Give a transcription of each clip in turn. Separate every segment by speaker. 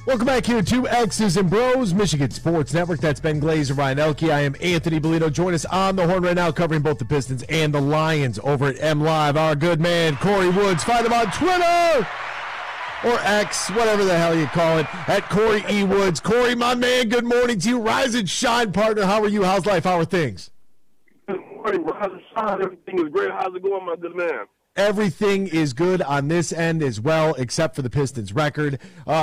Speaker 1: Welcome back here to X's and Bros, Michigan Sports Network. That's Ben Glazer, Ryan Elke. I am Anthony Bellino. Join us on the horn right now, covering both the Pistons and the Lions over at MLive. Our good man, Kory Woods. Find him on Twitter or X, whatever the hell you call it, at Kory E. Woods. Kory, my man, good morning to you. Rise and shine, partner. How are you? How's life? How are things?
Speaker 2: Good morning, rise and shine. Everything is great. How's it going, my good man?
Speaker 1: Everything is good on this end as well, except for the Pistons record.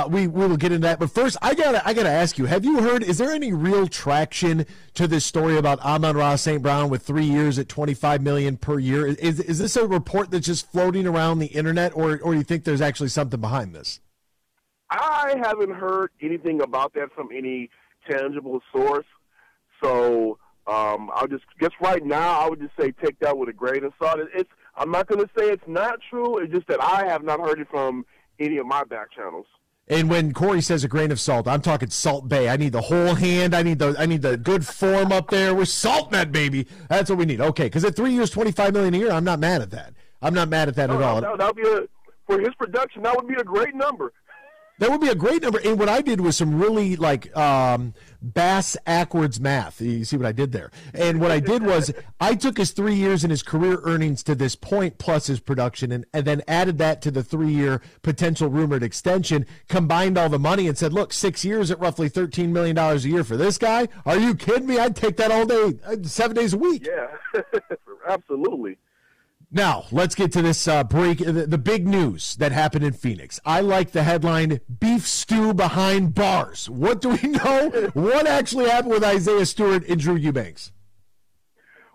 Speaker 1: We will get into that. But first, I gotta ask you, have you heard, is there any real traction to this story about Amon-Ra St. Brown with 3 years at $25 million per year? Is this a report that's just floating around the internet, or do you think there's actually something behind this?
Speaker 2: I haven't heard anything about that from any tangible source. So I'll just guess right now I would just say take that with a grain of salt. I'm not going to say it's not true. It's just that I have not heard it from any of my back channels.
Speaker 1: And when Kory says a grain of salt, I'm talking Salt Bay. I need the whole hand. I need the good form up there. We're salting that baby. That's what we need. Okay, because at 3 years, $25 million a year, I'm not mad at that. I'm not mad at that at all.
Speaker 2: That would be for his production. That would be a great number.
Speaker 1: That would be a great number. And what I did was some really bass backwards math. You see what I did there? And what I did was I took his 3 years and his career earnings to this point plus his production and then added that to the 3-year potential rumored extension, combined all the money and said, look, 6 years at roughly $13 million a year for this guy? Are you kidding me? I'd take that all day, 7 days a week.
Speaker 2: Yeah, absolutely.
Speaker 1: Now, let's get to this break, the big news that happened in Phoenix. I like the headline, Beef Stew Behind Bars. What do we know? What actually happened with Isaiah Stewart and Drew Eubanks?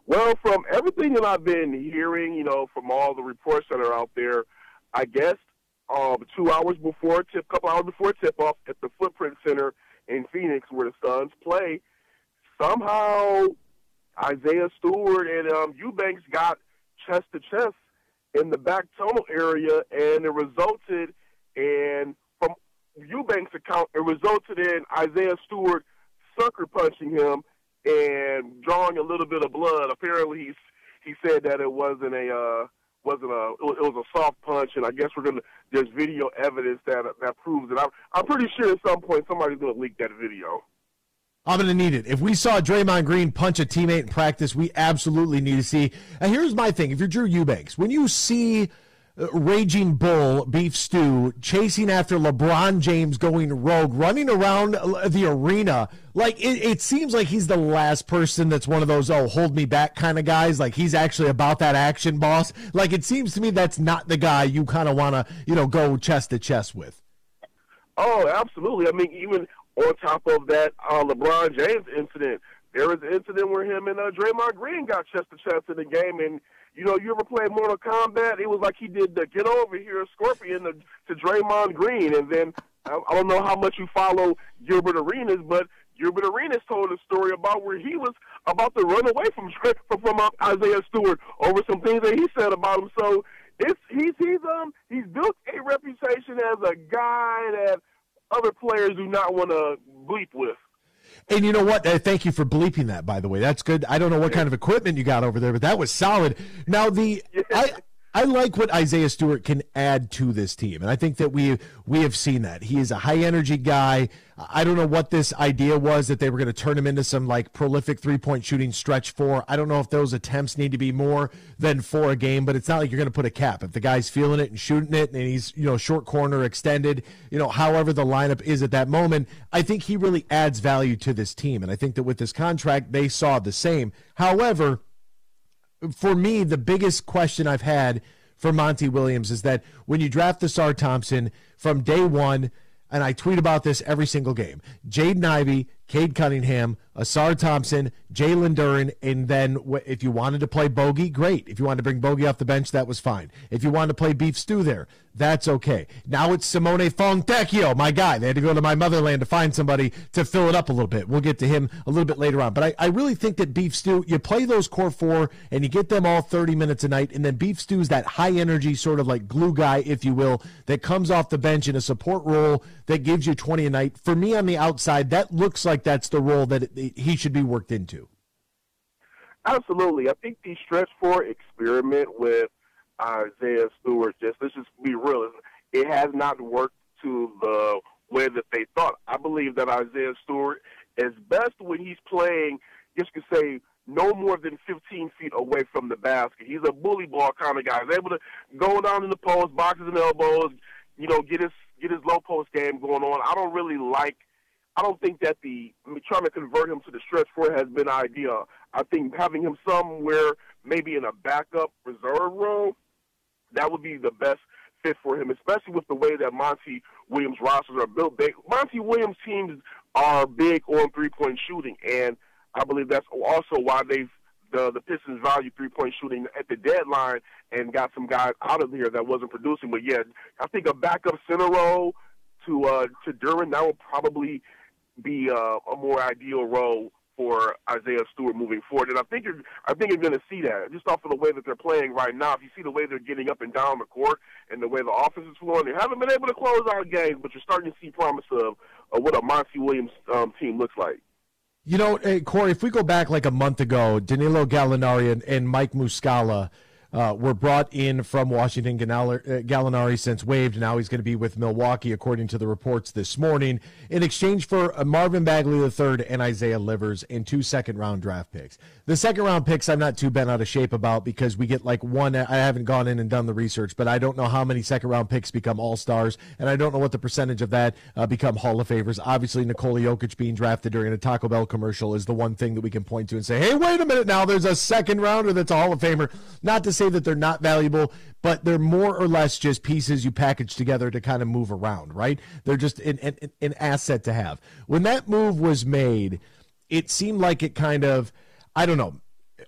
Speaker 2: Well, from everything that I've been hearing, from all the reports that are out there, I guess 2 hours before couple hours before tip-off at the Footprint Center in Phoenix where the Suns play, somehow Isaiah Stewart and Eubanks got chest to chest in the back tunnel area, and it resulted in, from Eubanks' account, it resulted in Isaiah Stewart sucker punching him and drawing a little bit of blood. Apparently, he said that it was a soft punch, and I guess there's video evidence that proves it. I'm pretty sure at some point somebody's gonna leak that video.
Speaker 1: I'm going to need it. If we saw Draymond Green punch a teammate in practice, we absolutely need to see. And here's my thing. If you're Drew Eubanks, when you see Raging Bull, Beef Stew, chasing after LeBron James going rogue, running around the arena, like it seems like he's the last person that's one of those, hold me back kind of guys. Like he's actually about that action, boss. Like it seems to me that's not the guy you kind of want to, go chest to chest with.
Speaker 2: Oh, absolutely. I mean, even on top of that LeBron James incident, there was an incident where him and Draymond Green got chest to chest in the game. And, you ever play Mortal Kombat? It was like he did the get over here Scorpion to Draymond Green. And then I don't know how much you follow Gilbert Arenas, but Gilbert Arenas told a story about where he was about to run away from Isaiah Stewart over some things that he said about him. So he's built a reputation as a guy that other players do not want to bleep with.
Speaker 1: And you know what? Thank you for bleeping that, by the way. That's good. I don't know what kind of equipment you got over there, but that was solid. Now, I like what Isaiah Stewart can add to this team, and I think that we have seen that. He is a high-energy guy. I don't know what this idea was that they were going to turn him into some, prolific three-point shooting stretch four. I don't know if those attempts need to be more than 4 a game, but it's not like you're going to put a cap. If the guy's feeling it and shooting it, and he's, short corner, extended, however the lineup is at that moment, I think he really adds value to this team, and I think that with this contract, they saw the same. However, for me, the biggest question I've had for Monty Williams is that when you draft Asar Thompson from day one, and I tweet about this every single game, Jaden Ivey, Cade Cunningham, Asar Thompson, Jalen Duren, and then if you wanted to play Bogey, great. If you wanted to bring Bogey off the bench, that was fine. If you wanted to play Beef Stew there, that's okay. Now it's Simone Fontecchio, my guy. They had to go to my motherland to find somebody to fill it up a little bit. We'll get to him a little bit later on. But I really think that Beef Stew, you play those core 4 and you get them all 30 minutes a night, and then Beef Stew is that high-energy sort of like glue guy, if you will, that comes off the bench in a support role that gives you 20 a night. For me on the outside, that looks like that's the role that he should be worked into.
Speaker 2: Absolutely. I think the stretch 4 experiment with Isaiah Stewart, let's just be real, it has not worked to the way that they thought. I believe that Isaiah Stewart is best when he's playing, you could say, no more than 15 feet away from the basket. He's a bully ball kind of guy. He's able to go down in the post, boxes and elbows, get his low post game going on. I don't think that trying to convert him to the stretch four has been ideal. I think having him somewhere, maybe in a backup reserve role, that would be the best fit for him, especially with the way that Monty Williams rosters are built. Monty Williams teams are big on three-point shooting, and I believe that's also why the Pistons value three-point shooting at the deadline and got some guys out of here that wasn't producing. But, yeah, I think a backup center role to Duren, that would probably be a more ideal role for Isaiah Stewart moving forward. And I think you're going to see that just off of the way that they're playing right now. If you see the way they're getting up and down the court and the way the offense is flowing, they haven't been able to close out games, but you're starting to see promise of what a Monty Williams team looks like.
Speaker 1: Kory, if we go back like a month ago, Danilo Gallinari and Mike Muscala were brought in from Washington. Gallinari since waived. Now he's going to be with Milwaukee, according to the reports this morning, in exchange for Marvin Bagley III and Isaiah Livers and 2 second-round draft picks. The second-round picks I'm not too bent out of shape about because we get like one. I haven't gone in and done the research, but I don't know how many second-round picks become all-stars, and I don't know what the percentage of that become Hall of Famers. Obviously, Nikola Jokic being drafted during a Taco Bell commercial is the one thing that we can point to and say, hey, wait a minute now, there's a second-rounder that's a Hall of Famer. Not to say that they're not valuable, but they're more or less just pieces you package together to kind of move around, right? They're just an asset to have. When that move was made, it seemed like it kind of, I don't know,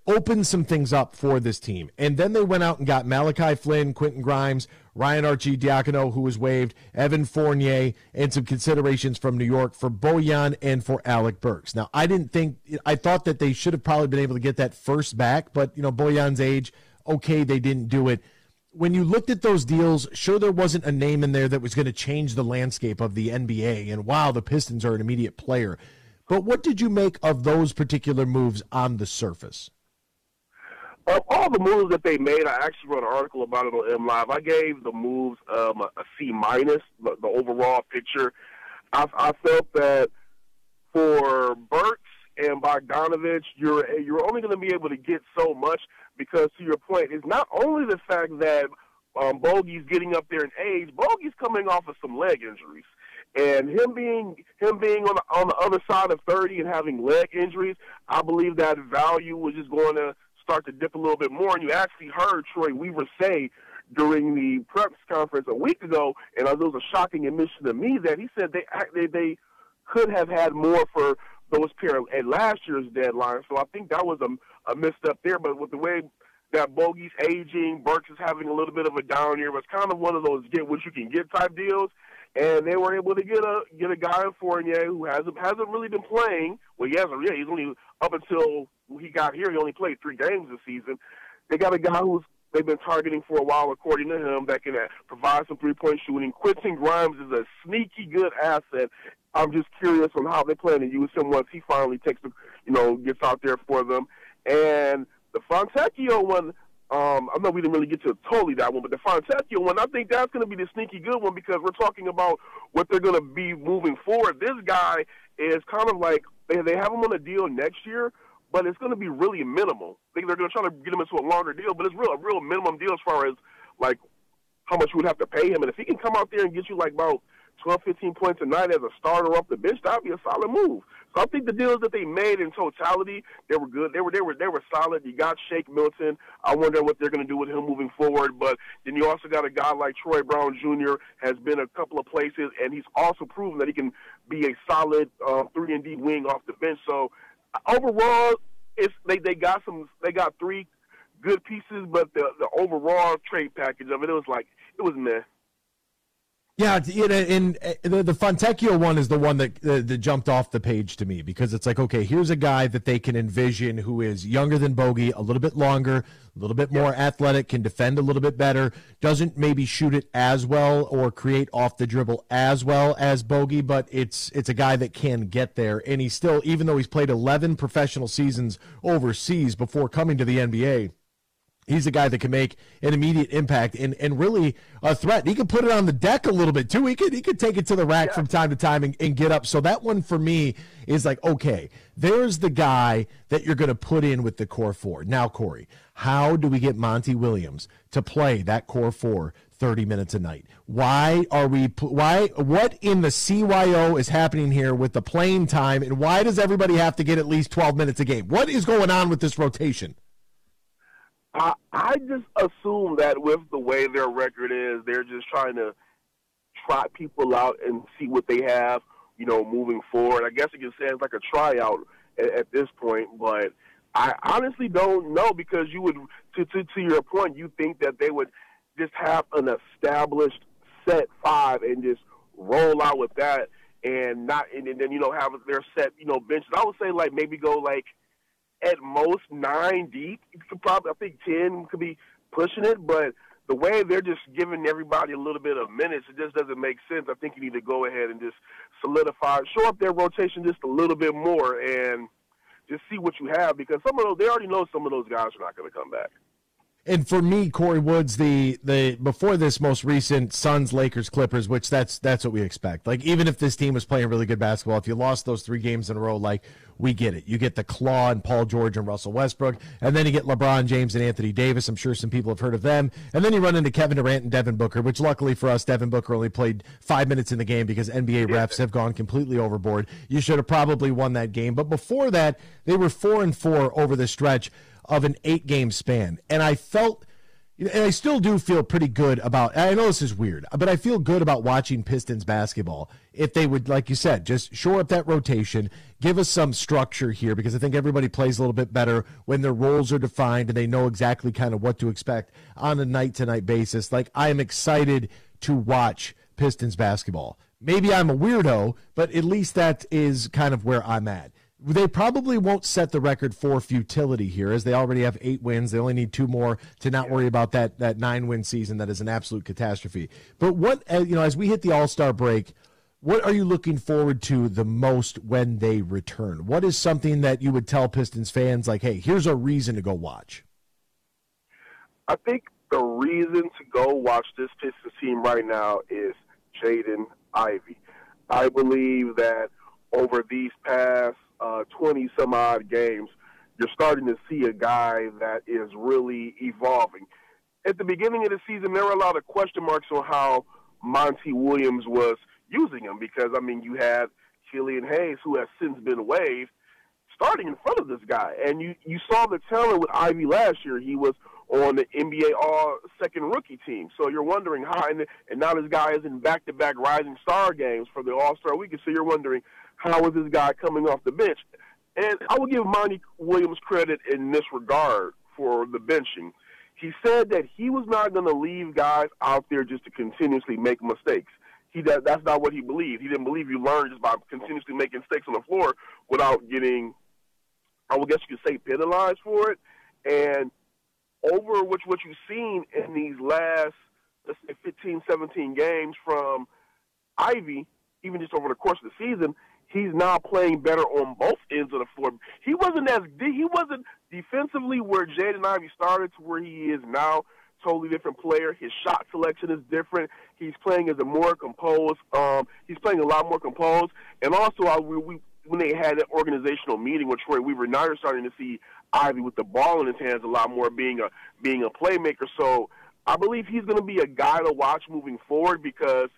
Speaker 1: opened some things up for this team. And then they went out and got Malachi Flynn, Quentin Grimes, Ryan Arcidiacono, who was waived, Evan Fournier, and some considerations from New York for Bojan and for Alec Burks. Now, I thought that they should have probably been able to get that first back, but, Bojan's age, okay, they didn't do it. When you looked at those deals, sure, there wasn't a name in there that was going to change the landscape of the NBA, and wow, the Pistons are an immediate player. But what did you make of those particular moves on the surface?
Speaker 2: All the moves that they made, I actually wrote an article about it on MLive. I gave the moves a C-, the overall picture. I felt that for Burks and Bogdanovich, you're only going to be able to get so much because, to your point, it's not only the fact that Bogey's getting up there in age. Bogey's coming off of some leg injuries. And him being on the other side of 30 and having leg injuries, I believe that value was just going to start to dip a little bit more. And you actually heard Troy Weaver say during the press conference a week ago, and it was a shocking admission to me, that he said they could have had more for those pair at last year's deadline. So I think that was a misstep there. But with the way that Bogey's aging, Burks is having a little bit of a down year, it was kind of one of those get what you can get type deals. And they were able to get a guy in Fournier who hasn't really been playing. Well, he hasn't really. He's only up until he got here. He only played 3 games this season. They got a guy who's they've been targeting for a while, according to him, that can provide some three-point shooting. Quentin Grimes is a sneaky good asset. I'm just curious on how they plan to use him once he finally gets out there for them. And the Fontecchio one, I know we didn't really get to totally that one, but the Fontecchio one, I think that's going to be the sneaky good one because we're talking about what they're going to be moving forward. This guy is kind of like they have him on a deal next year, but it's going to be really minimal. They're going to try to get him into a longer deal, but it's a real minimum deal as far as like how much you would have to pay him. And if he can come out there and get you like about 12, 15 points a night as a starter off the bench, that'd be a solid move. So I think the deals that they made in totality, they were good. They were solid. You got Shake Milton. I wonder what they're going to do with him moving forward. But then you also got a guy like Troy Brown Jr. has been a couple of places, and he's also proven that he can be a solid 3-and-D wing off the bench. So overall, they got 3 good pieces, but the overall trade package of it was meh.
Speaker 1: Yeah, and the Fontecchio one is the one that jumped off the page to me because it's like, okay, here's a guy that they can envision who is younger than Bogey, a little bit longer, a little bit more athletic, can defend a little bit better, doesn't maybe shoot it as well or create off the dribble as well as Bogey, but it's a guy that can get there. And he's still, even though he's played 11 professional seasons overseas before coming to the NBA, He's a guy that can make an immediate impact and really a threat. He can put it on the deck a little bit too. He could take it to the rack from time to time and get up. So that one for me is like, okay, there's the guy that you're going to put in with the core four. Now, Kory, how do we get Monty Williams to play that core four 30 minutes a night? What in the CYO is happening here with the playing time, and why does everybody have to get at least 12 minutes a game? What is going on with this rotation?
Speaker 2: I just assume that with the way their record is, they're just trying to trot people out and see what they have, moving forward. I guess you can say it's like a tryout at this point, but I honestly don't know, because you would, to your point, you think that they would just have an established set five and just roll out with that and then have their set, benches. I would say maybe go at most 9 deep. You could probably, I think 10 could be pushing it, but the way they're just giving everybody a little bit of minutes, it just doesn't make sense. I think you need to go ahead and just solidify, show up their rotation just a little bit more and just see what you have, because they already know some of those guys are not going to come back.
Speaker 1: And for me, Kory Woods, the before this most recent Suns, Lakers, Clippers, which that's what we expect. Even if this team was playing really good basketball, if you lost those 3 games in a row, we get it. You get the claw and Paul George and Russell Westbrook, and then you get LeBron James and Anthony Davis. I'm sure some people have heard of them. And then you run into Kevin Durant and Devin Booker, which luckily for us, Devin Booker only played 5 minutes in the game because NBA refs have gone completely overboard. You should have probably won that game. But before that, they were 4-4 over the stretch of an 8-game span. And I felt, and I still do feel pretty good about, I know this is weird, but I feel good about watching Pistons basketball if they would, like you said, just shore up that rotation, give us some structure here, because I think everybody plays a little bit better when their roles are defined and they know exactly kind of what to expect on a night-to-night basis. I am excited to watch Pistons basketball. Maybe I'm a weirdo, but at least that is kind of where I'm at. They probably won't set the record for futility here, as they already have 8 wins. They only need 2 more to not worry about that 9-win season that is an absolute catastrophe. But what, as we hit the All-Star break, what are you looking forward to the most when they return? What is something that you would tell Pistons fans, hey, here's a reason to go watch?
Speaker 2: I think the reason to go watch this Pistons team right now is Jaden, Ivey. I believe that over these past 20-some-odd games, you're starting to see a guy that is really evolving. At the beginning of the season, there were a lot of question marks on how Monty Williams was using him, because, you had Killian Hayes, who has since been waived, starting in front of this guy. And you saw the talent with Ivey last year. He was on the NBA All-Second Rookie team. So you're wondering how, and now this guy is in back-to-back Rising Star games for the All-Star Weekend. So you're wondering, how is this guy coming off the bench? And I will give Monty Williams credit in this regard for the benching. He said that he was not going to leave guys out there just to continuously make mistakes. That's not what he believed. He didn't believe you learn just by continuously making mistakes on the floor without getting, I would guess you could say, penalized for it. And over what you've seen in these last, let's say, 15, 17 games from Ivey, even just over the course of the season, he's now playing better on both ends of the floor. He wasn't defensively where Jaden Ivey started to where he is now. Totally different player. His shot selection is different. He's playing as a more composed. He's playing a lot more composed. And also, when they had an organizational meeting with Troy Weaver, now you're starting to see Ivey with the ball in his hands a lot more, being a playmaker. So I believe he's going to be a guy to watch moving forward, because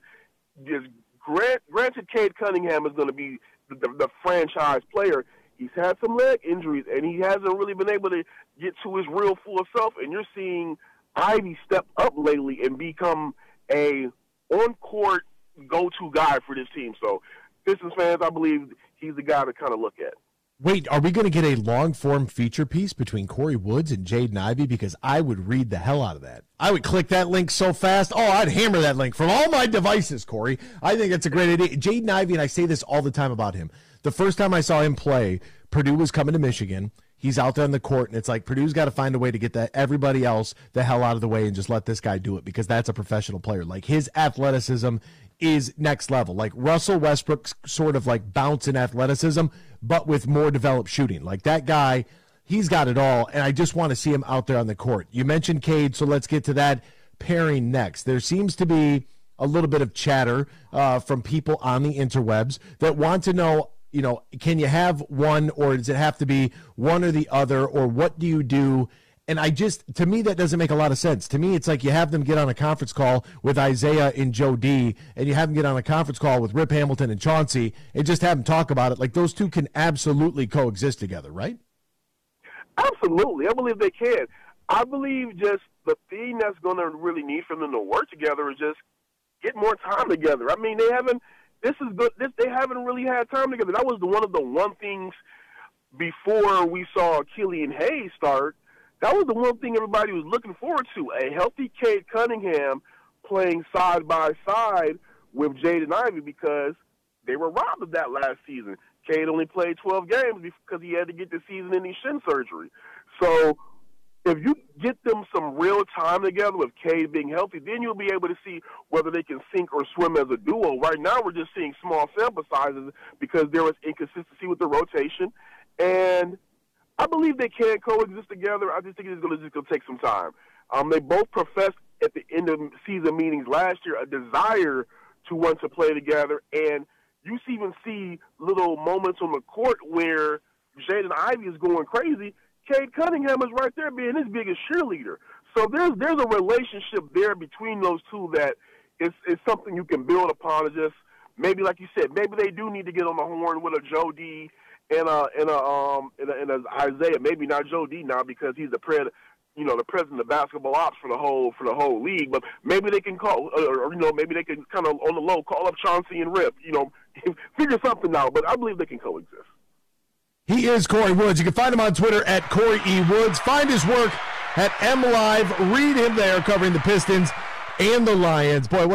Speaker 2: just granted, Cade Cunningham is going to be the franchise player. He's had some leg injuries, and he hasn't really been able to get to his real full self. And you're seeing Ivey step up lately and become a on-court go-to guy for this team. So Pistons fans, I believe he's the guy to kind of look at.
Speaker 1: Wait, are we going to get a long-form feature piece between Kory Woods and Jaden Ivey? Because I would read the hell out of that. I would click that link so fast. Oh, I'd hammer that link from all my devices, Kory. I think that's a great idea. Jaden Ivey, and I say this all the time about him, the first time I saw him play, Purdue was coming to Michigan. He's out there on the court, and it's like Purdue's got to find a way to get everybody else the hell out of the way and just let this guy do it, because that's a professional player. His athleticism is next level. Russell Westbrook's sort of bounce in athleticism, but with more developed shooting. That guy, he's got it all, and I just want to see him out there on the court. You mentioned Cade, so let's get to that pairing next. There seems to be a little bit of chatter from people on the interwebs that want to know, can you have one, or does it have to be one or the other, or what do you do? And to me, that doesn't make a lot of sense. To me, it's like you have them get on a conference call with Isaiah and Joe D, and you have them get on a conference call with Rip Hamilton and Chauncey, and just have them talk about it. Like, those two can absolutely coexist together, right?
Speaker 2: Absolutely. I believe they can. I believe just the thing that's going to really need for them to work together is just get more time together. I mean, they haven't really had time together. That was one of the things before we saw Killian Hayes start. That was the one thing everybody was looking forward to, a healthy Cade Cunningham playing side by side with Jaden and Ivey, because they were robbed of that last season. Cade only played 12 games because he had to get the season-ending shin surgery. So if you get them some real time together with Cade being healthy, then you'll be able to see whether they can sink or swim as a duo. Right now we're just seeing small sample sizes because there was inconsistency with the rotation. And I believe they can coexist together. I just think it's going to take some time. They both professed at the end of season meetings last year a desire to want to play together, and you even see little moments on the court where Jaden Ivey is going crazy. Cade Cunningham is right there being his biggest cheerleader. So there's a relationship there between those two that is something you can build upon. And just maybe, like you said, maybe they do need to get on the horn with a Joe D and a Isaiah. Maybe not Joe D now because he's the president of basketball ops for the whole league. But maybe they can call, maybe they can kind of on the low call up Chauncey and Rip. Figure something out. But I believe they can coexist.
Speaker 1: He is Kory Woods. You can find him on Twitter at Kory E. Woods. Find his work at MLive. Read him there covering the Pistons and the Lions. Boy, what